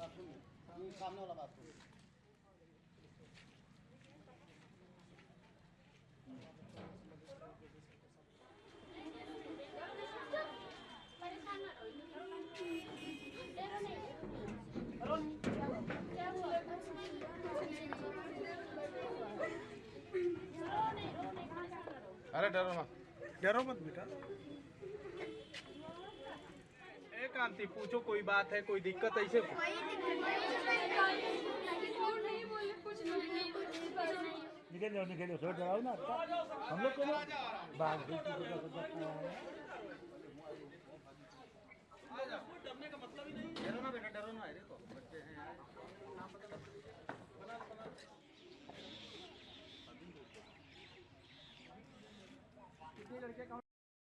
Bathroom सामने वाला bathroom. अरे डरो ना, डरो मत बेटा। एक आंटी पूछो, कोई बात है, कोई दिक्कत ऐसे निकल जाओ सो डराओ ना। हम लोग को बाघ डरने का मतलब ही नहीं। डरो ना बेटा, डरो ना, देखो बच्चे हैं यार।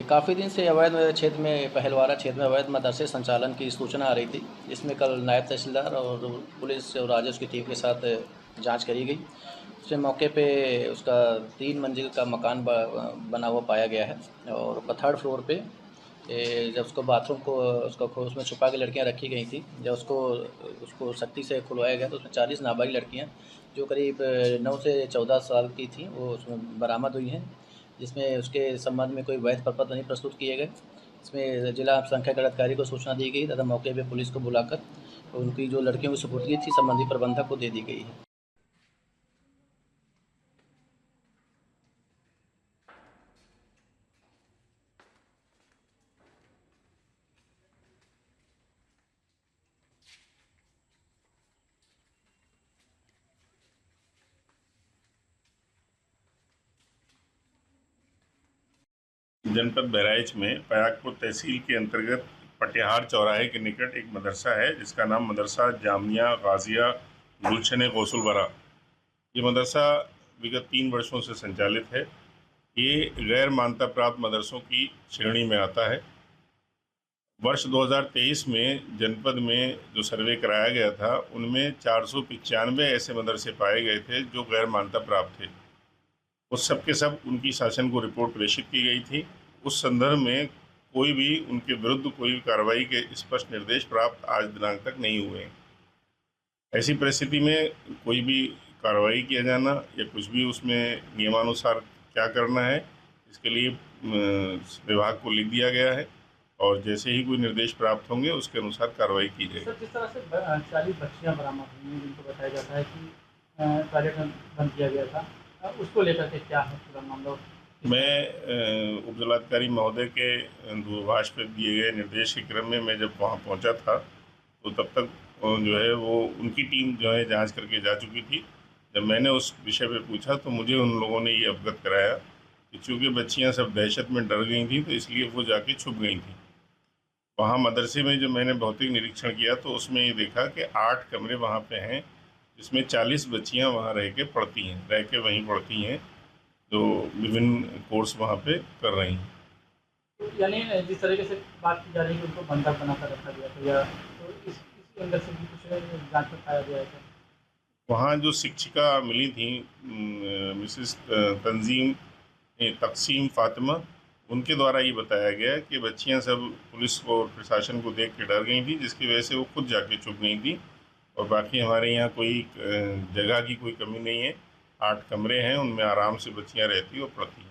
काफ़ी दिन से अवैध क्षेत्र में पहलवारा क्षेत्र में अवैध मदरसे संचालन की सूचना आ रही थी, जिसमें कल नायब तहसीलदार और पुलिस और राजस्व की टीम के साथ जांच करी गई। उसमें मौके पे उसका 3 मंजिल का मकान बना हुआ पाया गया है और थर्ड फ्लोर पे जब उसको बाथरूम को उसमें छुपा के लड़कियां रखी गई थी, जब उसको सख्ती से खुलवाया गया तो उसमें 40 नाबालिग लड़कियां जो करीब 9 से 14 साल की थीं वो उसमें बरामद हुई हैं, जिसमें उसके संबंध में कोई वैध प्रपत्र नहीं प्रस्तुत किए गए। इसमें जिला संख्या अधिकारी को सूचना दी गई तथा मौके पे पुलिस को बुलाकर उनकी जो लड़कियों की सुपुर्दगी थी संबंधित प्रबंधक को दे दी गई है। जनपद बहराइच में पयागपुर तहसील के अंतर्गत पटिहार चौराहे के निकट एक मदरसा है जिसका नाम मदरसा जामिया गाजिया गुलशन गौसुल बरा। ये मदरसा विगत 3 वर्षों से संचालित है। ये गैर मान्यता प्राप्त मदरसों की श्रेणी में आता है। वर्ष 2023 में जनपद में जो सर्वे कराया गया था उनमें 495 ऐसे मदरसे पाए गए थे जो गैर मान्यता प्राप्त थे। उस सब के सब उनकी शासन को रिपोर्ट प्रेषित की गई थी। उस संदर्भ में कोई भी उनके विरुद्ध कोई कार्रवाई के स्पष्ट निर्देश प्राप्त आज दिनांक तक नहीं हुए। ऐसी परिस्थिति में कोई भी कार्रवाई किया जाना या कुछ भी उसमें नियमानुसार क्या करना है, इसके लिए विभाग को लिख दिया गया है और जैसे ही कोई निर्देश प्राप्त होंगे उसके अनुसार कार्रवाई की जाएगी। सर, जिस तरह से 40 बच्चियाँ बरामद हुई हैं जिनको बताया जाता है कि टॉयलेट बंद किया गया था, उसको लेकर के क्या है पूरा मामला? मैं उपजिलाधिकारी महोदय के दूरभाष पर दिए गए निर्देश के क्रम में मैं जब वहाँ पहुँचा था तो तब तक जो है वो उनकी टीम जो है जांच करके जा चुकी थी। जब मैंने उस विषय पे पूछा तो मुझे उन लोगों ने ये अवगत कराया कि चूँकि बच्चियाँ सब दहशत में डर गई थी तो इसलिए वो जाके छुप गई थी। वहाँ मदरसे में जो मैंने भौतिक निरीक्षण किया तो उसमें ये देखा कि 8 कमरे वहाँ पे हैं जिसमें 40 बच्चियाँ वहाँ रह के वहीं पढ़ती हैं जो विभिन्न कोर्स वहाँ पे कर रही हैं। यानी जिस तरीके से बात की जा रही है उनको बंधक बनाकर रखा गया था, या तो इसके अंदर से भी कुछ जांच में पाया गया है? वहाँ जो शिक्षिका मिली थी मिसेस तंजीम तकसीम फातिमा, उनके द्वारा ये बताया गया कि बच्चियाँ सब पुलिस को और प्रशासन को देख के डर गई थी, जिसकी वजह से वो खुद जाके छुप गई थी। और बाकी हमारे यहाँ कोई जगह की कोई कमी नहीं है। 8 कमरे हैं, उनमें आराम से बच्चियाँ रहती और पढ़ती हैं।